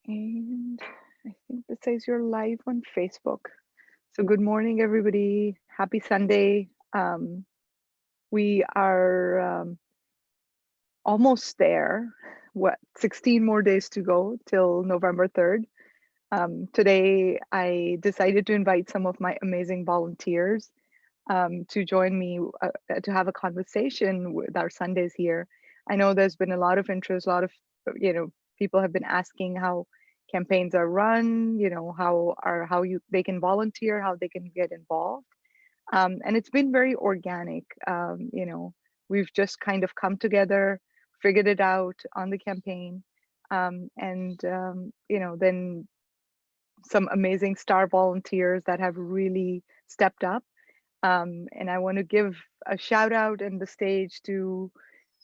And I think this says you're live on Facebook. So good morning, everybody. Happy Sunday. We are almost there. What, 16 more days to go till November 3rd. Today, I decided to invite some of my amazing volunteers to join me to have a conversation with our Sundays here. I know there's been a lot of interest, a lot of, people have been asking how campaigns are run, how they can volunteer, how they can get involved. And it's been very organic. We've just kind of come together, figured it out on the campaign. Then some amazing star volunteers that have really stepped up. And I want to give a shout out and the stage to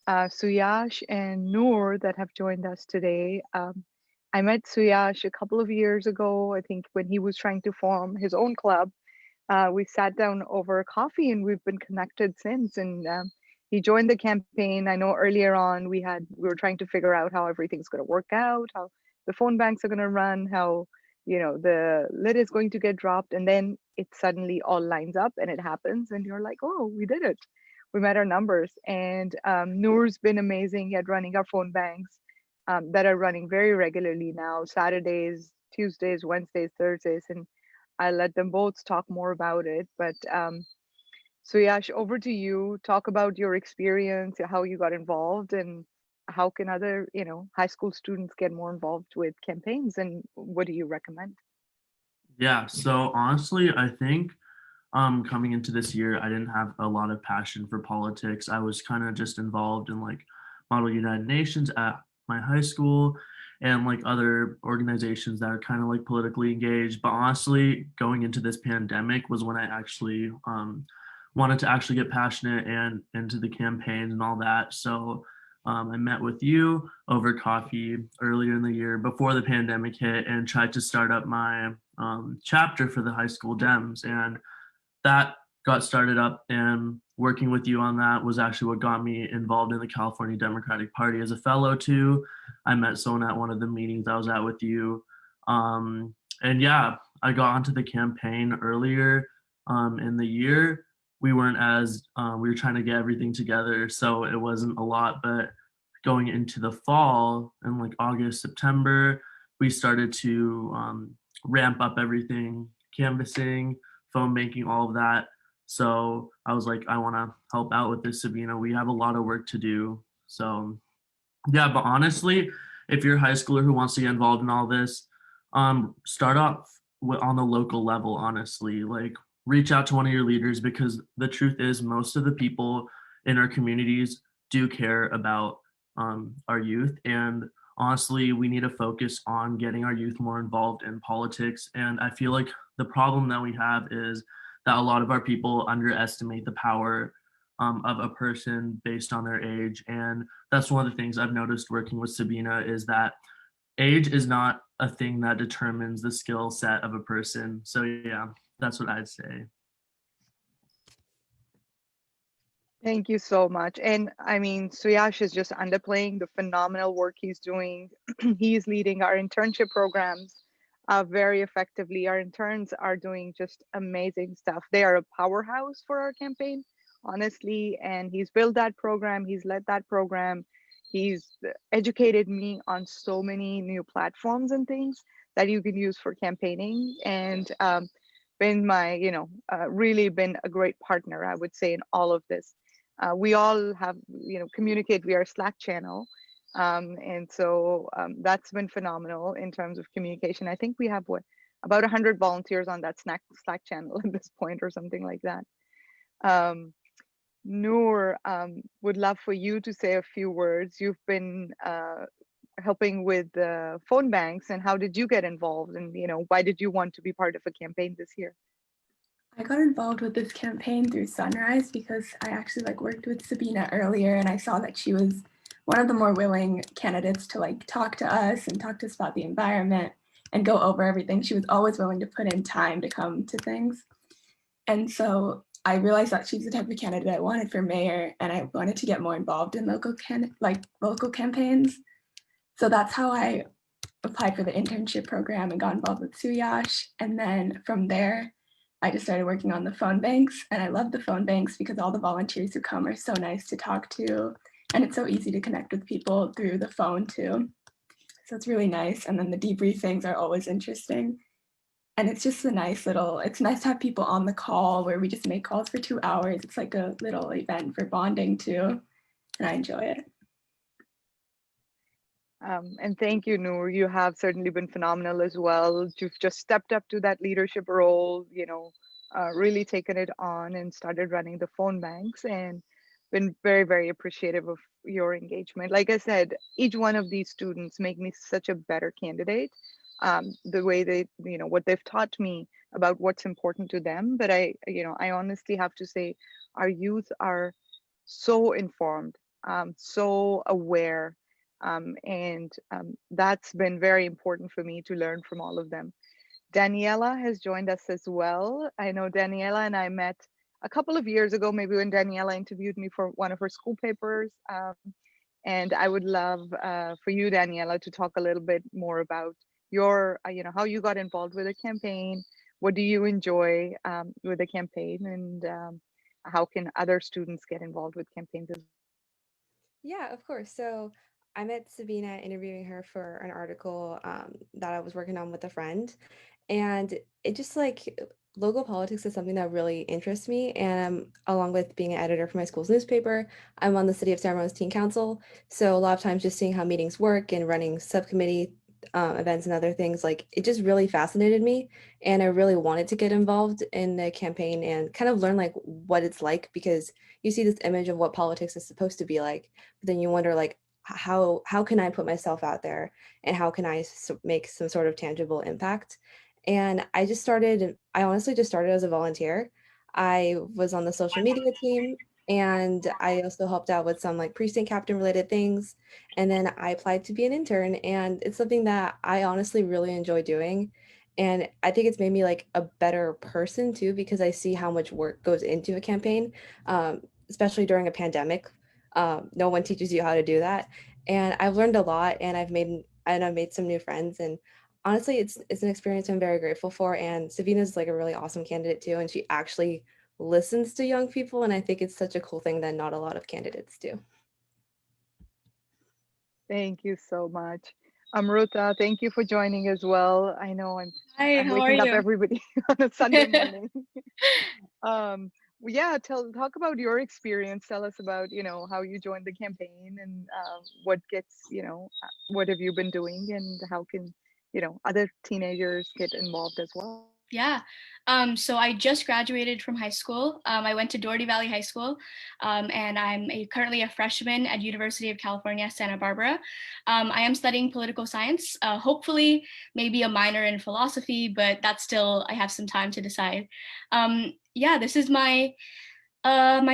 Suyash and Noor that have joined us today. I met Suyash a couple of years ago, I think, when he was trying to form his own club. We sat down over coffee and we've been connected since. And he joined the campaign. I know earlier on we were trying to figure out how everything's going to work out, how the phone banks are going to run, how the lid is going to get dropped, and then it suddenly all lines up and it happens, and you're like, oh, we did it. We met our numbers, and Noor's been amazing at running our phone banks that are running very regularly now, Saturdays, Tuesdays, Wednesdays, Thursdays, and I'll let them both talk more about it. But so Yash, over to you. Talk about your experience, how you got involved, and how can other, high school students get more involved with campaigns, and what do you recommend? Yeah, so honestly, I think coming into this year, I didn't have a lot of passion for politics. I was kind of just involved in like Model United Nations at my high school and like other organizations that are kind of like politically engaged. But honestly, going into this pandemic was when I actually wanted to actually get passionate and into the campaigns and all that. So I met with you over coffee earlier in the year before the pandemic hit and tried to start up my chapter for the high school Dems. And that got started up, and working with you on that was actually what got me involved in the California Democratic Party as a fellow too. I met someone at one of the meetings I was at with you. And yeah, I got onto the campaign earlier in the year. We weren't as we were trying to get everything together, so it wasn't a lot. But going into the fall in like August, September, we started to ramp up everything, canvassing, phone banking, all of that. So I was like, I want to help out with this, Sabina. We have a lot of work to do. So yeah, but honestly, if you're a high schooler who wants to get involved in all this, start off on the local level. Honestly, like reach out to one of your leaders, because the truth is, most of the people in our communities do care about our youth. And honestly, we need to focus on getting our youth more involved in politics. And I feel like the problem that we have is that a lot of our people underestimate the power of a person based on their age. And that's one of the things I've noticed working with Sabina, is that age is not a thing that determines the skill set of a person. So yeah, that's what I'd say. Thank you so much. And I mean, Suyash is just underplaying the phenomenal work he's doing. He's leading our internship programs very effectively. Our interns are doing just amazing stuff. They are a powerhouse for our campaign, honestly. And he's built that program, he's led that program. He's educated me on so many new platforms and things that you can use for campaigning. And been my, really been a great partner, I would say, in all of this. We all have, communicate via our Slack channel. And so that's been phenomenal in terms of communication. I think we have about 100 volunteers on that Slack channel at this point or something like that. Um, Noor, would love for you to say a few words. You've been helping with the phone banks, and how did you get involved? And, why did you want to be part of a campaign this year? I got involved with this campaign through Sunrise because I actually worked with Sabina earlier, and I saw that she was one of the more willing candidates to talk to us and talk to us about the environment and go over everything. She was always willing to put in time to come to things. And so I realized that she's the type of candidate I wanted for mayor, and I wanted to get more involved in local campaigns. So that's how I applied for the internship program and got involved with Suyash. And then from there, I just started working on the phone banks. And I love the phone banks because all the volunteers who come are so nice to talk to. And it's so easy to connect with people through the phone too. So it's really nice. And then the debriefings are always interesting. And it's just a nice little, it's nice to have people on the call where we just make calls for 2 hours. It's like a little event for bonding too. And I enjoy it. And thank you, Noor. You have certainly been phenomenal as well. You've just stepped up to that leadership role, really taken it on and started running the phone banks and been very, very appreciative of your engagement. Like I said, each one of these students make me such a better candidate. The way they, what they've taught me about what's important to them. But I honestly have to say, our youth are so informed, so aware, and that's been very important for me to learn from all of them. Daniela has joined us as well. I know Daniela and I met a couple of years ago, maybe when Daniela interviewed me for one of her school papers. And I would love for you, Daniela, to talk a little bit more about your, how you got involved with the campaign. What do you enjoy with the campaign, and how can other students get involved with campaigns as Yeah, of course. So I met Sabina interviewing her for an article that I was working on with a friend. And it just like local politics is something that really interests me. And along with being an editor for my school's newspaper, I'm on the City of San Ramon's Teen Council. So a lot of times just seeing how meetings work and running subcommittee events and other things, like it just really fascinated me. And I really wanted to get involved in the campaign and kind of learn like what it's like because you see this image of what politics is supposed to be like, but then you wonder like how can I put myself out there and how can I make some sort of tangible impact? And I honestly just started as a volunteer. I was on the social media team and I also helped out with some like precinct captain related things. And then I applied to be an intern and it's something that I honestly really enjoy doing. And I think it's made me like a better person too, because I see how much work goes into a campaign, especially during a pandemic. No one teaches you how to do that. And I've learned a lot and I've made some new friends and honestly, it's an experience I'm very grateful for, and Savina's, like, a really awesome candidate too, and she actually listens to young people, and I think it's such a cool thing that not a lot of candidates do. Thank you so much. Amruta, thank you for joining as well. I know Hi, I'm how are waking up you? everybody on a Sunday morning. Yeah, talk about your experience. Tell us about, how you joined the campaign and what gets, what have you been doing and how can, other teenagers get involved as well. Yeah. So I just graduated from high school. I went to Doherty Valley High School, and I'm currently a freshman at University of California, Santa Barbara. I am studying political science, hopefully maybe a minor in philosophy, but that's still, I have some time to decide. Yeah, this is my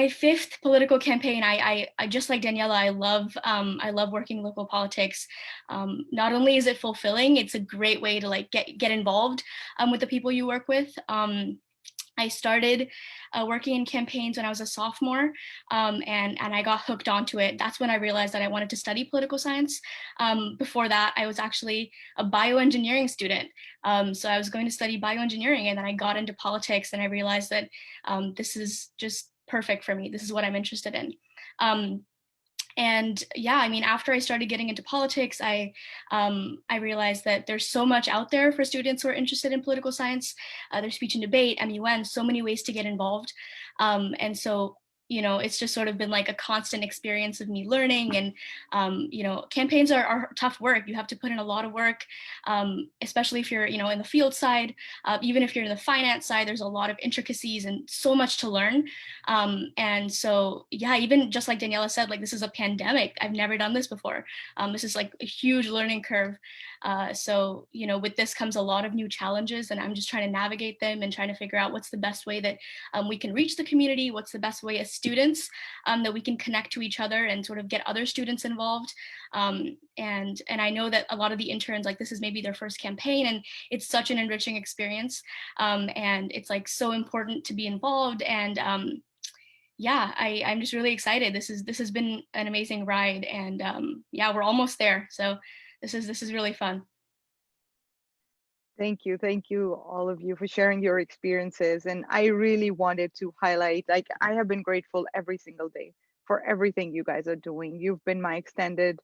fifth political campaign. I just like Daniela. I love working local politics. Not only is it fulfilling, it's a great way to like get involved with the people you work with. I started working in campaigns when I was a sophomore, and I got hooked onto it. That's when I realized that I wanted to study political science. Before that, I was actually a bioengineering student. So I was going to study bioengineering, and then I got into politics, and I realized that this is just perfect for me. This is what I'm interested in. Um, and yeah, I mean, after I started getting into politics, I realized that there's so much out there for students who are interested in political science. There's speech and debate, MUN, so many ways to get involved. And so, it's just sort of been like a constant experience of me learning. And campaigns are tough work. You have to put in a lot of work, especially if you're in the field side. Even if you're in the finance side, there's a lot of intricacies and so much to learn. And so, yeah, even just like Daniela said, like this is a pandemic. I've never done this before. This is like a huge learning curve. So, with this comes a lot of new challenges, and I'm just trying to navigate them and trying to figure out what's the best way that we can reach the community, what's the best way as students that we can connect to each other and sort of get other students involved. And I know that a lot of the interns, like this is maybe their first campaign, and it's such an enriching experience. And it's like so important to be involved. And yeah, I'm just really excited. This has been an amazing ride, and yeah, we're almost there. So this is really fun. Thank you, all of you, for sharing your experiences. And I really wanted to highlight, like, I have been grateful every single day for everything you guys are doing. You've been my extended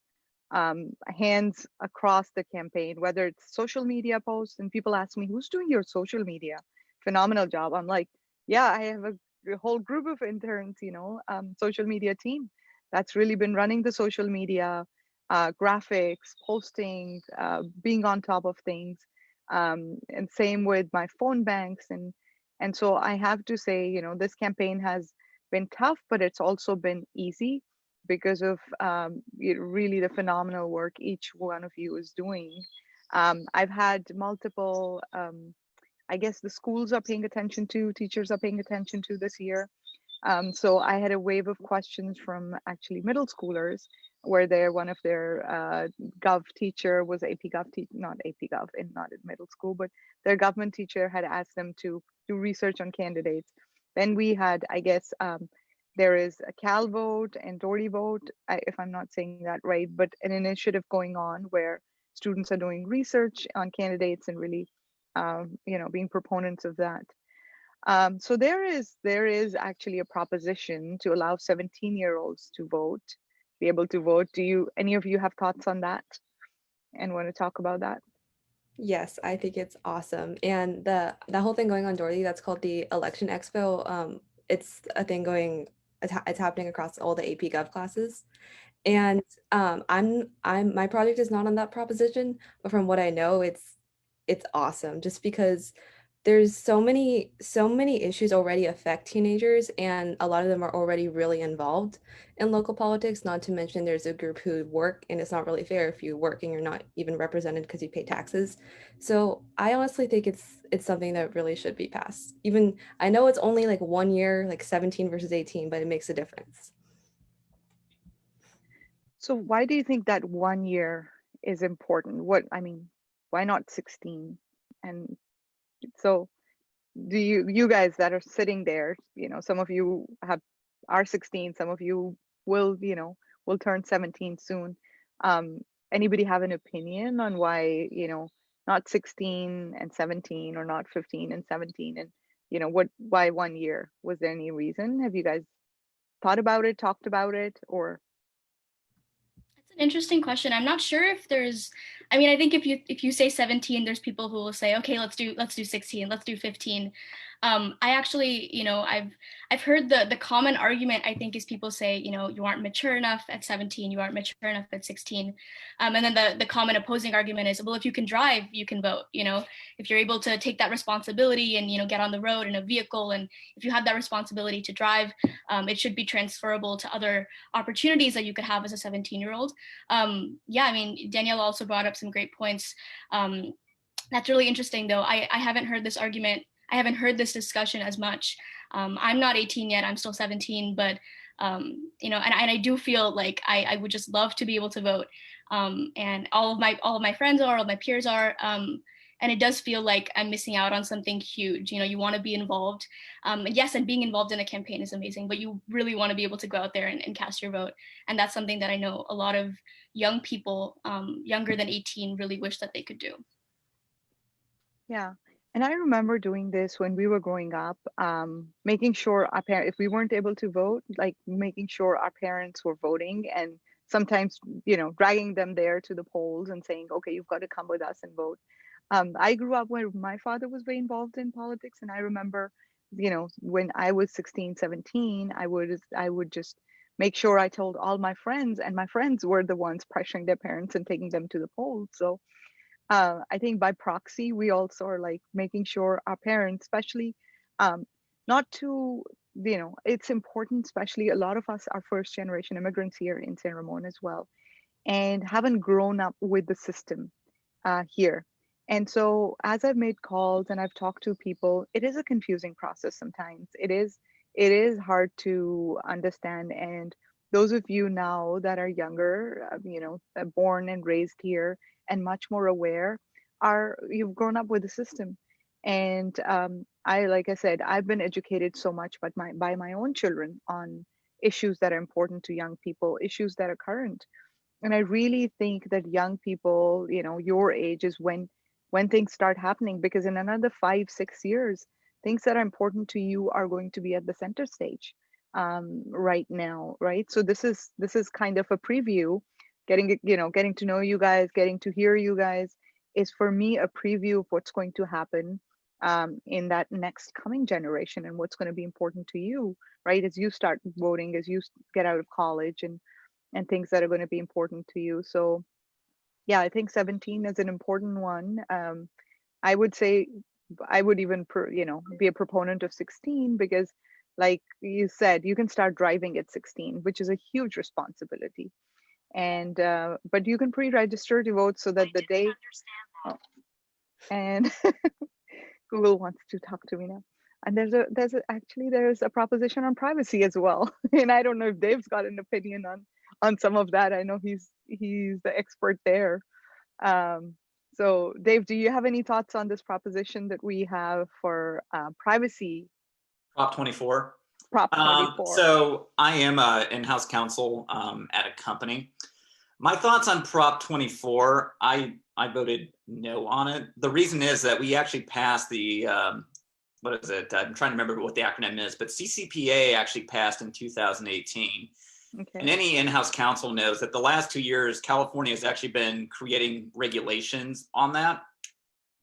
hands across the campaign, whether it's social media posts, and people ask me, who's doing your social media? Phenomenal job. I'm like, yeah, I have a whole group of interns, social media team that's really been running the social media, graphics, posting, being on top of things. And same with my phone banks. And so I have to say, this campaign has been tough, but it's also been easy because of really the phenomenal work each one of you is doing. I've had multiple, I guess the schools are paying attention to, teachers are paying attention to this year. So I had a wave of questions from actually middle schoolers where one of their gov teacher was AP Gov, not AP Gov, and not in middle school, but their government teacher had asked them to do research on candidates. Then we had, I guess, there is a Cal vote and Doherty vote, if I'm not saying that right, but an initiative going on where students are doing research on candidates and really, being proponents of that. So there is actually a proposition to allow 17-year-olds to vote, be able to vote. Do you, any of you have thoughts on that and want to talk about that? Yes, I think it's awesome. And the whole thing going on Dorothy, that's called the Election Expo. It's a thing going, it's happening across all the AP Gov classes. And I'm my project is not on that proposition, but from what I know, it's awesome just because there's so many issues already affect teenagers, and a lot of them are already really involved in local politics, not to mention there's a group who work, and it's not really fair if you work and you're not even represented because you pay taxes. So I honestly think it's something that really should be passed. Even I know it's only like 1 year, like 17 versus 18, but it makes a difference. So why do you think that 1 year is important? What, I mean, why not 16? And so do you guys that are sitting there, some of you are 16, some of you will, will turn 17 soon. Um, Anybody have an opinion on why, not 16 and 17, or not 15 and 17, and why 1 year? Was there any reason? Have you guys thought about it, talked about it, or? It's an interesting question. I'm not sure if there's, I mean, I think if you say 17, there's people who will say, okay, let's do 16, let's do 15. I actually, I've heard the common argument, I think, is people say, you aren't mature enough at 17, you aren't mature enough at 16. And then the common opposing argument is, well, if you can drive, you can vote. If you're able to take that responsibility and, get on the road in a vehicle, and if you have that responsibility to drive, it should be transferable to other opportunities that you could have as a 17-year-old. Yeah, I mean, Danielle also brought up some great points. That's really interesting, though. I haven't heard this argument. I haven't heard this discussion as much. I'm not 18 yet. I'm still 17, but and I do feel like I would just love to be able to vote. And all of my friends are, all of my peers are. And it does feel like I'm missing out on something huge. You want to be involved. And yes, and being involved in a campaign is amazing, but you really want to be able to go out there and cast your vote. And that's something that I know a lot of young people, younger than 18, really wish that they could do. Yeah. And I remember doing this when we were growing up, making sure our parents, if we weren't able to vote, like making sure our parents were voting, and sometimes, dragging them there to the polls and saying, okay, you've got to come with us and vote. I grew up where my father was very involved in politics. And I remember, when I was 16, 17, I would just make sure I told all my friends, and my friends were the ones pressuring their parents and taking them to the polls. So I think by proxy, we also are like making sure our parents, especially, not to, it's important, especially a lot of us are first generation immigrants here in San Ramon as well, and haven't grown up with the system here. And so as I've made calls and I've talked to people, it is a confusing process sometimes. It is hard to understand. And those of you now that are younger, born and raised here and much more aware, you've grown up with the system. And like I said, I've been educated so much by my own children on issues that are important to young people, issues that are current. And I really think that young people, your age is when when things start happening, because in another 5, 6 years, things that are important to you are going to be at the center stage right now, right? So this is kind of a preview. Getting to know you guys, getting to hear you guys is for me a preview of what's going to happen in that next coming generation and what's going to be important to you, right? As you start voting, as you get out of college, and things that are going to be important to you. So yeah, I think 17 is an important one. I would say I would even be a proponent of 16, because like you said, you can start driving at 16, which is a huge responsibility. And but you can pre-register to vote so that the day. Oh, and Google wants to talk to me now. And there's a proposition on privacy as well. And I don't know if Dave's got an opinion on some of that. I know he's the expert there. So Dave, do you have any thoughts on this proposition that we have for privacy? Prop 24. Prop 24. So I am an in-house counsel at a company. My thoughts on Prop 24, I voted no on it. The reason is that we actually passed the, what is it? I'm trying to remember what the acronym is, but CCPA actually passed in 2018. Okay. And any in-house counsel knows that the last 2 years, California has actually been creating regulations on that.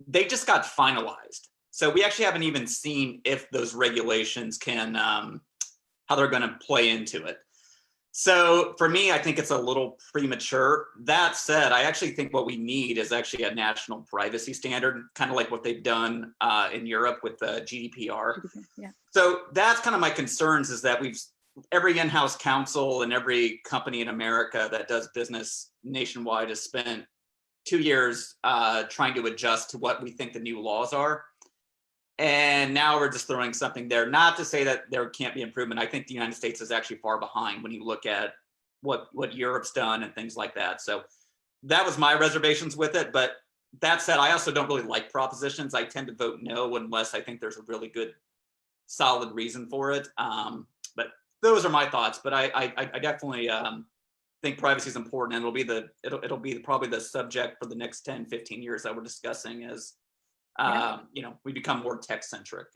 They just got finalized. So we actually haven't even seen if those regulations can, how they're going to play into it. So for me, I think it's a little premature. That said, I actually think what we need is actually a national privacy standard, kind of like what they've done in Europe with the GDPR. Yeah. So that's kind of my concerns, is that every in-house counsel and every company in America that does business nationwide has spent 2 years trying to adjust to what we think the new laws are. And now we're just throwing something there. Not to say that there can't be improvement. I think the United States is actually far behind when you look at what Europe's done and things like that. So that was my reservations with it. But that said, I also don't really like propositions. I tend to vote no unless I think there's a really good, solid reason for it. But those are my thoughts. But I definitely think privacy is important, and it'll be probably the subject for the next 10, 15 years that we're discussing as we become more tech centric.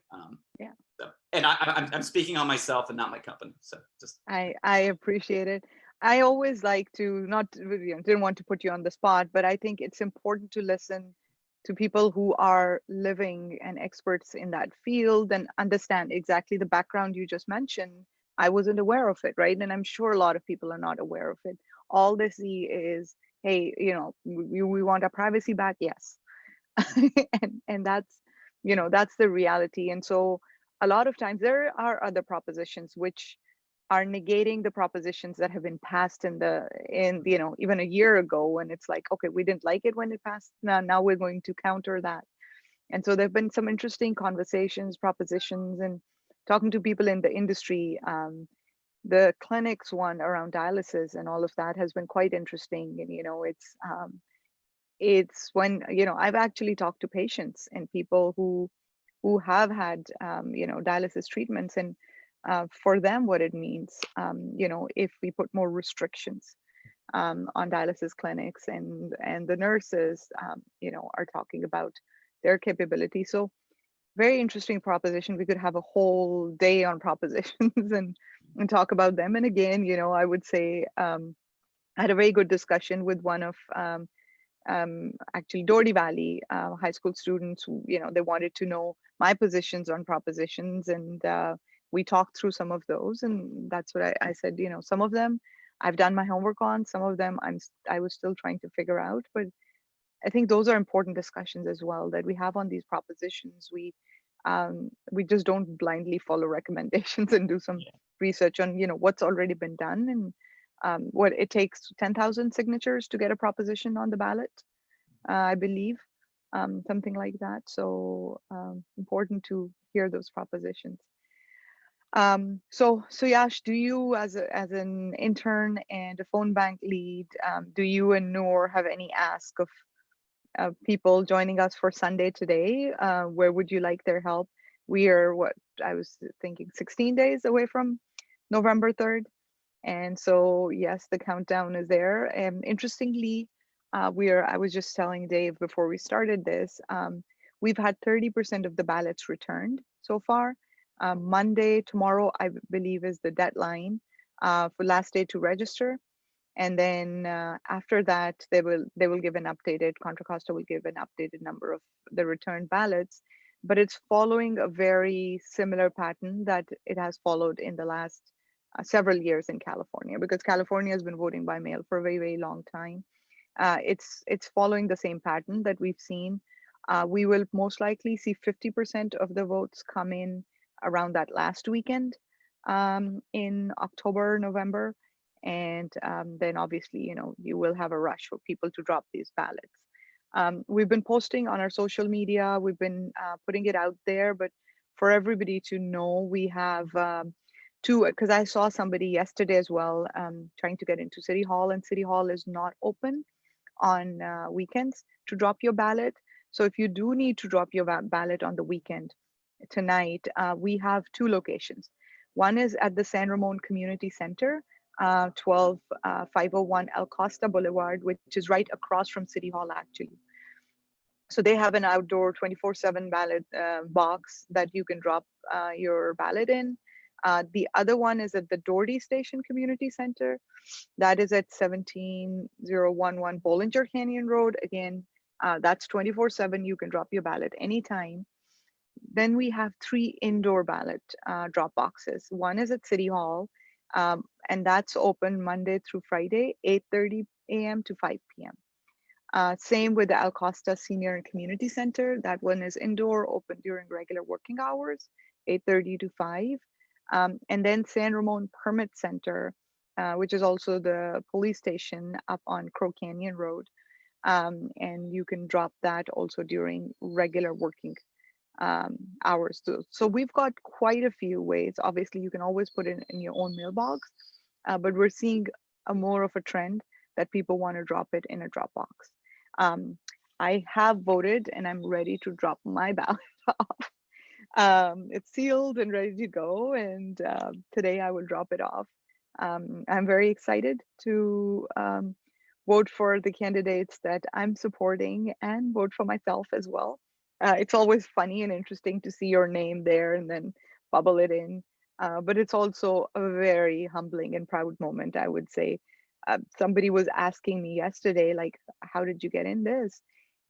Yeah. So, and I'm speaking on myself and not my company. So just I appreciate it. I always like to didn't want to put you on the spot, but I think it's important to listen to people who are living and experts in that field and understand exactly the background you just mentioned. I wasn't aware of it, right? And I'm sure a lot of people are not aware of it. All they see is, hey, we want our privacy back. Yes. and that's the reality. And so a lot of times there are other propositions which are negating the propositions that have been passed in even a year ago, and it's like, okay, we didn't like it when it passed, now we're going to counter that. And so there have been some interesting conversations, propositions, and talking to people in the industry. The clinics one around dialysis and all of that has been quite interesting. And it's when I've actually talked to patients and people who have had dialysis treatments, and for them what it means if we put more restrictions on dialysis clinics, and the nurses are talking about their capability. So very interesting proposition. We could have a whole day on propositions and talk about them. And again, I would say I had a very good discussion with one of actually Doherty Valley high school students who, they wanted to know my positions on propositions, and we talked through some of those. And that's what I said, some of them I've done my homework on, some of them I was still trying to figure out. But I think those are important discussions as well that we have on these propositions. We just don't blindly follow recommendations and do some research on what's already been done, and what it takes 10,000 signatures to get a proposition on the ballot, I believe, something like that. So important to hear those propositions. So Yash, do you, as an intern and a phone bank lead, do you and Noor have any ask of people joining us for Sunday today? Where would you like their help? We are, I was thinking 16 days away from November 3rd. And so, yes, the countdown is there. And interestingly, I was just telling Dave before we started this, we've had 30% of the ballots returned so far. Monday, tomorrow, I believe, is the deadline for last day to register. And then after that, they will give an updated, Contra Costa will give an updated number of the returned ballots, but it's following a very similar pattern that it has followed in the last several years in California, because California has been voting by mail for a very, very long time. It's following the same pattern that we've seen. We will most likely see 50% of the votes come in around that last weekend in October, November. And then obviously, you will have a rush for people to drop these ballots. We've been posting on our social media, we've been putting it out there, but for everybody to know, we have two, because I saw somebody yesterday as well trying to get into City Hall, and City Hall is not open on weekends to drop your ballot. So if you do need to drop your ballot on the weekend tonight, we have two locations. One is at the San Ramon Community Center, 12501 El Costa Boulevard, which is right across from City Hall, actually. So they have an outdoor 24/7 ballot box that you can drop your ballot in. The other one is at the Doherty Station Community Center. That is at 17011 Bollinger Canyon Road. Again, that's 24/7. You can drop your ballot anytime. Then we have three indoor ballot drop boxes. One is at City Hall, and that's open Monday through Friday, 8:30 a.m. to 5 p.m. Same with the Al Costa Senior and Community Center. That one is indoor, open during regular working hours, 8:30 to 5. And then San Ramon Permit Center, which is also the police station up on Crow Canyon Road. And you can drop that also during regular working hours too. So we've got quite a few ways. Obviously, you can always put it in your own mailbox, but we're seeing a more of a trend that people want to drop it in a Dropbox. I have voted and I'm ready to drop my ballot off. It's sealed and ready to go, and today I will drop it off. I'm very excited to vote for the candidates that I'm supporting and vote for myself as well. It's always funny and interesting to see your name there and then bubble it in. But it's also a very humbling and proud moment, I would say. Somebody was asking me yesterday, like, how did you get in this?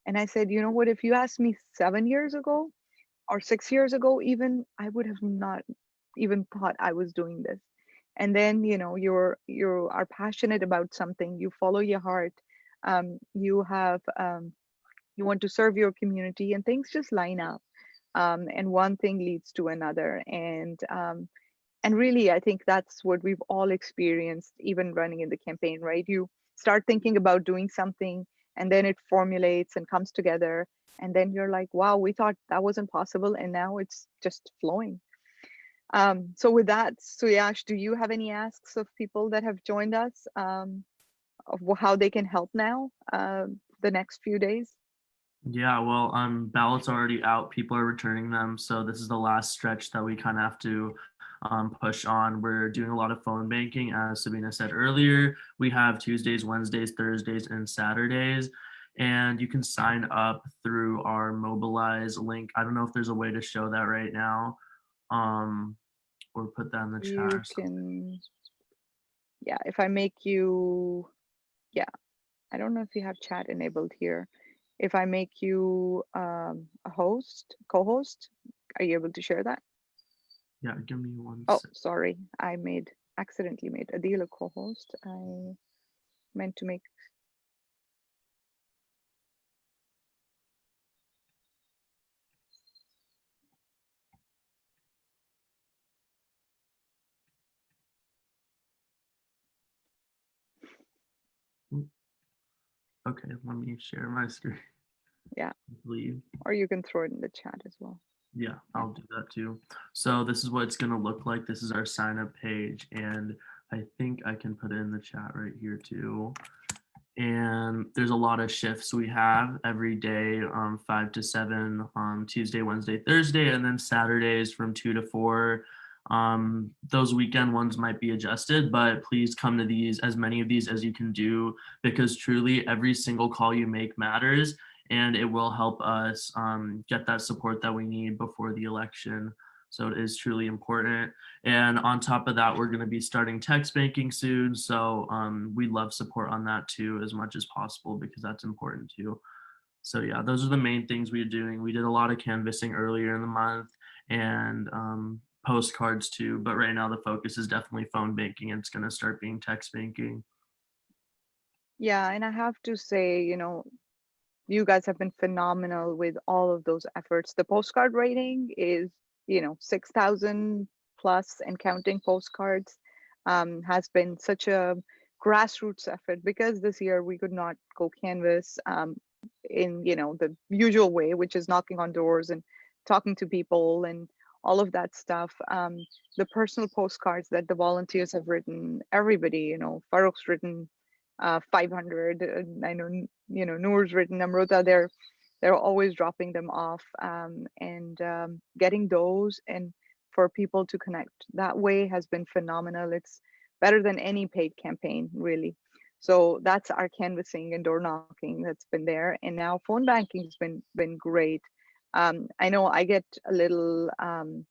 And I said, you know what, if you asked me 7 years ago or 6 years ago, even, I would have not even thought I was doing this. And then, you are passionate about something, you follow your heart, you have, you want to serve your community, and things just line up. And one thing leads to another. And really, I think that's what we've all experienced, even running in the campaign, right? You start thinking about doing something, and then it formulates and comes together. And then you're like, wow, we thought that wasn't possible. And now it's just flowing. So with that, Suyash, do you have any asks of people that have joined us of how they can help now the next few days? Yeah, well, ballots are already out. People are returning them. So this is the last stretch that we kind of have to push on. We're doing a lot of phone banking, as Sabina said earlier. We have Tuesdays, Wednesdays, Thursdays, and Saturdays. And you can sign up through our Mobilize link. I don't know if there's a way to show that right now, or put that in the chat. You can, yeah, if I make you, yeah, I don't know if you have chat enabled here. If I make you a host, co-host, are you able to share that? Yeah, give me one Oh, sec. sorry, I accidentally made Adil a co-host. I meant to make. Okay, let me share my screen. Yeah. Leave. Or you can throw it in the chat as well. Yeah, I'll do that too. So this is what it's going to look like. This is our sign up page, and I think I can put it in the chat right here too. And there's a lot of shifts we have every day, 5 to 7, Tuesday, Wednesday, Thursday, and then Saturdays from 2 to 4. Those weekend ones might be adjusted, but please come to these, as many of these as you can do, because truly every single call you make matters, and it will help us get that support that we need before the election. So it is truly important. And on top of that, we're going to be starting text banking soon. So we love support on that too, as much as possible, because that's important too. So yeah, those are the main things we're doing. We did a lot of canvassing earlier in the month, and postcards too. But right now the focus is definitely phone banking, and it's going to start being text banking. Yeah, and I have to say, you guys have been phenomenal with all of those efforts. The postcard rating is, 6,000 plus and counting postcards, has been such a grassroots effort, because this year we could not go canvas in, the usual way, which is knocking on doors and talking to people and all of that stuff. The personal postcards that the volunteers have written, everybody, Farouk's written 500. I know, Noor's written, Amrota, they're always dropping them off, and getting those and for people to connect that way has been phenomenal. It's better than any paid campaign, really. So that's our canvassing and door knocking that's been there, and now phone banking has been great. I know I get a little um,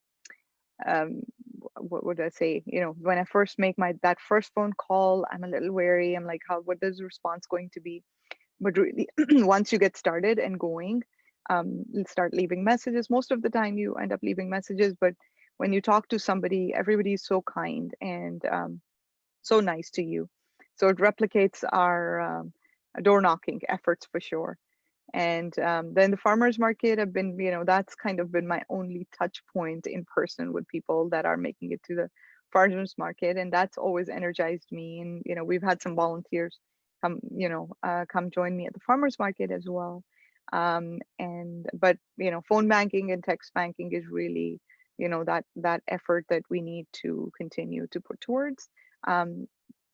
what would I say? When I first make that first phone call, I'm a little wary. I'm like, what is the response going to be? But really, once you get started and going, you start leaving messages. Most of the time, you end up leaving messages, but when you talk to somebody, everybody is so kind and so nice to you. So it replicates our door knocking efforts for sure. And then the farmers market, I've been, that's kind of been my only touch point in person with people that are making it to the farmers market, and that's always energized me. And we've had some volunteers come, come join me at the farmers market as well. And but phone banking and text banking is really, that effort that we need to continue to put towards.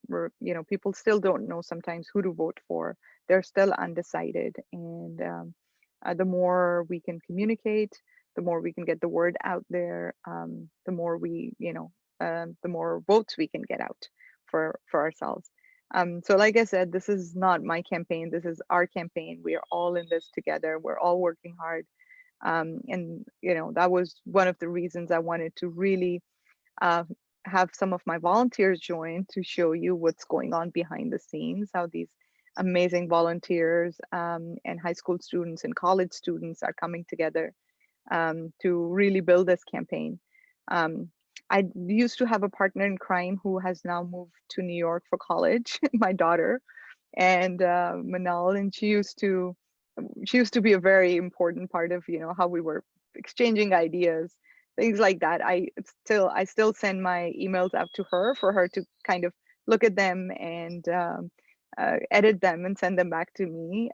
Where people still don't know sometimes who to vote for. They're still undecided, and the more we can communicate, the more we can get the word out there, the more the more votes we can get out for ourselves. So like I said, this is not my campaign, this is our campaign. We are all in this together, we're all working hard. And that was one of the reasons I wanted to really uh, have some of my volunteers join, to show you what's going on behind the scenes, how these amazing volunteers and high school students and college students are coming together to really build this campaign. Um, I used to have a partner in crime who has now moved to New York for college, my daughter, and Manal, and she used to be a very important part of how we were exchanging ideas, things like that. I still send my emails out to her for her to kind of look at them and edit them and send them back to me.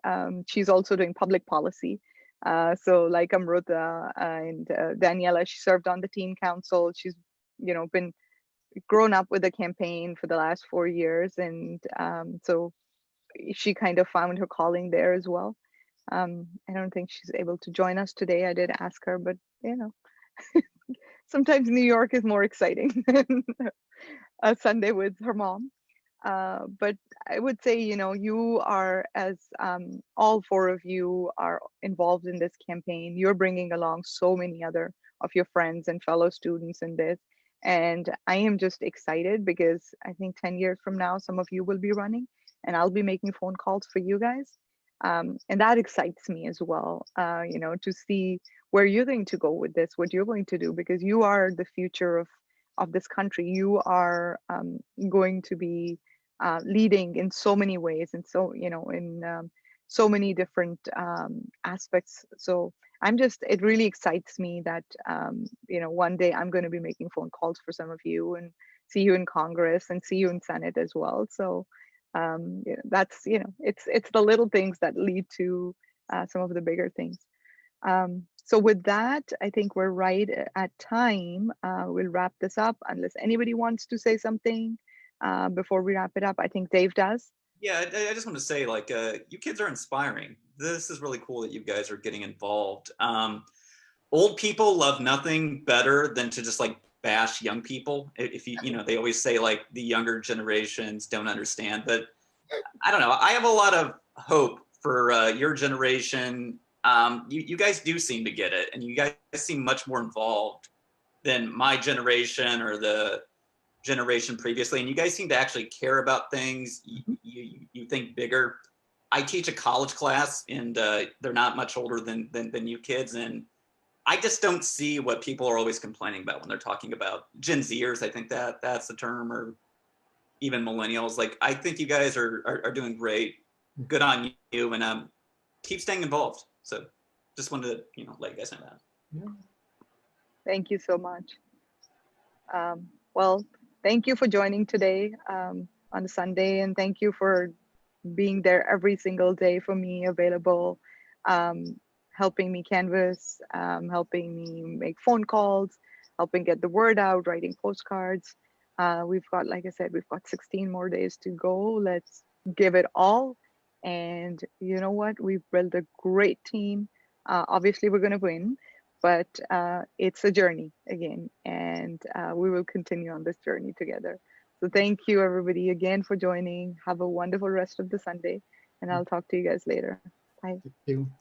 She's also doing public policy. So like Amrita and Daniela, she served on the teen council. She's been grown up with the campaign for the last 4 years, and so she kind of found her calling there as well. I don't think she's able to join us today. I did ask her, but sometimes New York is more exciting than a Sunday with her mom. But I would say, you are, as all four of you are involved in this campaign, you're bringing along so many other of your friends and fellow students in this. And I am just excited because I think 10 years from now, some of you will be running and I'll be making phone calls for you guys. And that excites me as well, to see where you're going to go with this, what you're going to do, because you are the future of this country. You are going to be leading in so many ways, and so in so many different aspects. So it really excites me that one day I'm going to be making phone calls for some of you and see you in Congress and see you in Senate as well. So that's it's the little things that lead to some of the bigger things. So with that, I think we're right at time. We'll wrap this up unless anybody wants to say something before we wrap it up. I think Dave does. Yeah, I just want to say, like, you kids are inspiring. This is really cool that you guys are getting involved. Old people love nothing better than to just like bash young people. If you, they always say like the younger generations don't understand, but I don't know. I have a lot of hope for your generation. You guys do seem to get it, and you guys seem much more involved than my generation or the generation previously. And you guys seem to actually care about things. You think bigger. I teach a college class, and they're not much older than you kids, and I just don't see what people are always complaining about when they're talking about Gen Zers. I think that's the term, or even millennials. Like, I think you guys are doing great. Good on you, and keep staying involved. So just wanted to let you guys know that. Yeah. Thank you so much. Well, thank you for joining today on a Sunday, and thank you for being there every single day for me, available, helping me canvas, helping me make phone calls, helping get the word out, writing postcards. We've got, like I said, we've got 16 more days to go. Let's give it all. And you know what? We've built a great team. Obviously, we're going to win, but it's a journey again, and we will continue on this journey together. So thank you everybody again for joining. Have a wonderful rest of the Sunday, and I'll talk to you guys later. Bye. Thank you.